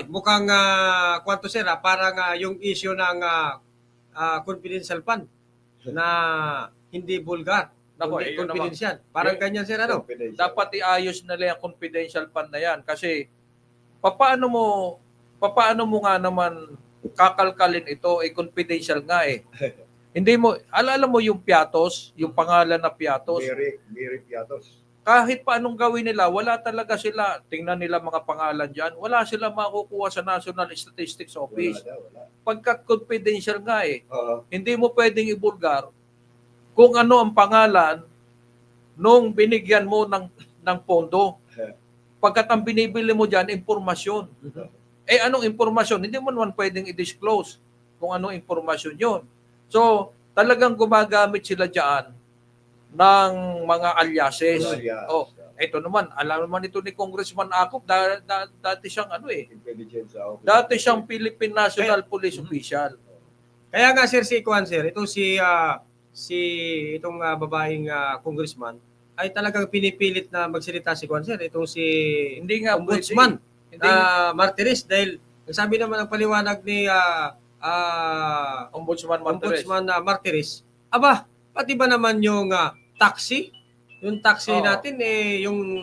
Mukhang kwanto sir, parang yung issue ng confidential fund na hindi vulgar, Nako, hindi yun naman. confidential. Parang ganyan sir, ano? Dapat iayos nila yung confidential fund na yan kasi paano mo nga naman kakalkalin ito, confidential nga eh. Hindi mo, alam mo yung Piatos, yung pangalan na Piatos. Mary Piatos. Kahit pa anong gawin nila, wala talaga sila, tingnan nila mga pangalan dyan, wala sila makukuha sa National Statistics Office. Wala. Pagkat confidential nga eh. Hindi mo pwedeng ibulgar kung ano ang pangalan nung binigyan mo ng pondo. Pagkat ang binibili mo dyan, impormasyon. Eh anong impormasyon? Hindi mo naman pwedeng i-disclose kung anong impormasyon yon. So, talagang gumagamit sila dyan ng mga aliases. Oh, ito naman, alam naman ito ni Congressman Akop, dati siyang dati siyang Philippine National Police Official. Kaya nga sir, si Kwan sir, itong itong babaeng congressman ay talagang pinipilit na magsalita si Kwan sir. Itong si Hindi nga Ombudsman Martires, dahil sabi naman ang paliwanag ni Ombudsman Martires, aba, pati ba naman yung taxi? Yung taxi natin yung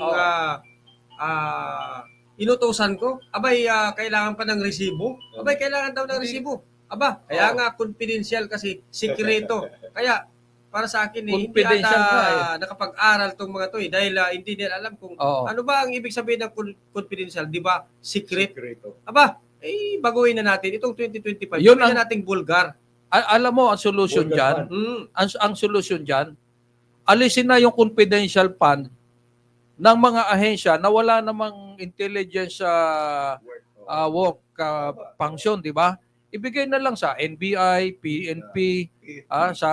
inutusan ko, abay kailangan pa ng resibo. Abay kailangan daw ng resibo. Aba, kaya nga confidential kasi sikreto. Kaya para sa akin hindi ata nakapag-aral tong mga to dahil hindi nila alam kung ano ba ang ibig sabihin ng confidential, di ba? Sikreto. Aba, baguhin na natin itong 2025. Yun ang nating vulgar. Alam mo ang solution diyan? Ang solution diyan, alisin na yung confidential fund ng mga ahensya na wala namang intelligence work function, di ba? Ibigay na lang sa NBI, PNP, sa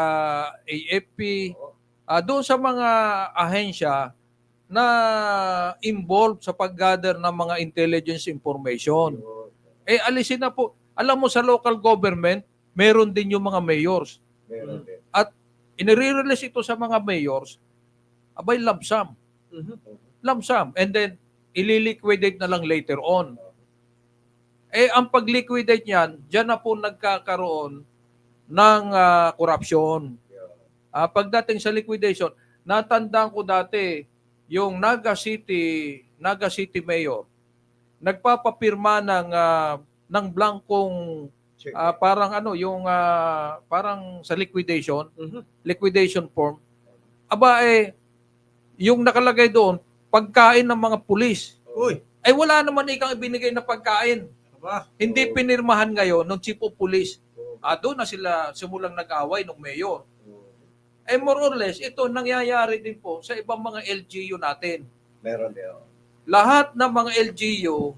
AFP, doon sa mga ahensya na involved sa pag-gather ng mga intelligence information. Alisin na po. Alam mo sa local government, meron din yung mga mayors. At inire-release ito sa mga mayors, abay lump sum. Lump sum. And then, ililiquidate na lang later on. Ang pag-liquidate niyan, dyan na po nagkakaroon ng corruption. Pagdating sa liquidation, natandaan ko dati, yung Naga City Mayor, nagpapapirma ng blankong parang parang sa liquidation form. Aba yung nakalagay doon, pagkain ng mga pulis. Wala naman ikang ibinigay na pagkain. Hindi pinirmahan ngayon ng chief of police. Doon na sila simulang nag-away ng mayor. More or less, ito nangyayari din po sa ibang mga LGU natin. Meron din. Lahat ng mga LGU,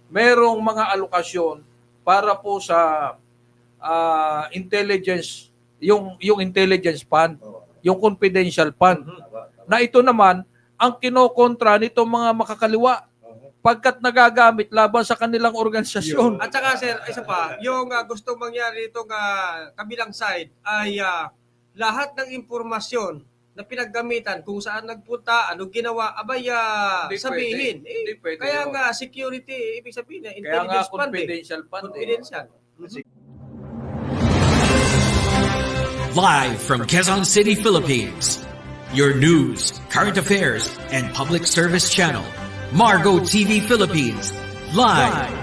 merong mga alokasyon para po sa intelligence, yung intelligence fund, yung confidential fund. Na ito naman, ang kinokontra nitong mga makakaliwa pagkat nagagamit laban sa kanilang organisasyon. At saka sir, isa pa, yung gustong mangyari itong kabilang side ay lahat ng impormasyon na pinaggamitan, kung saan nagpunta, anong ginawa, abay sabihin. Kaya nga security, ibig sabihin, intelligence fund. Confidential fund. Confidential. Live from Quezon City, Philippines. Your news, current affairs, and public service channel, Margo TV Philippines. Live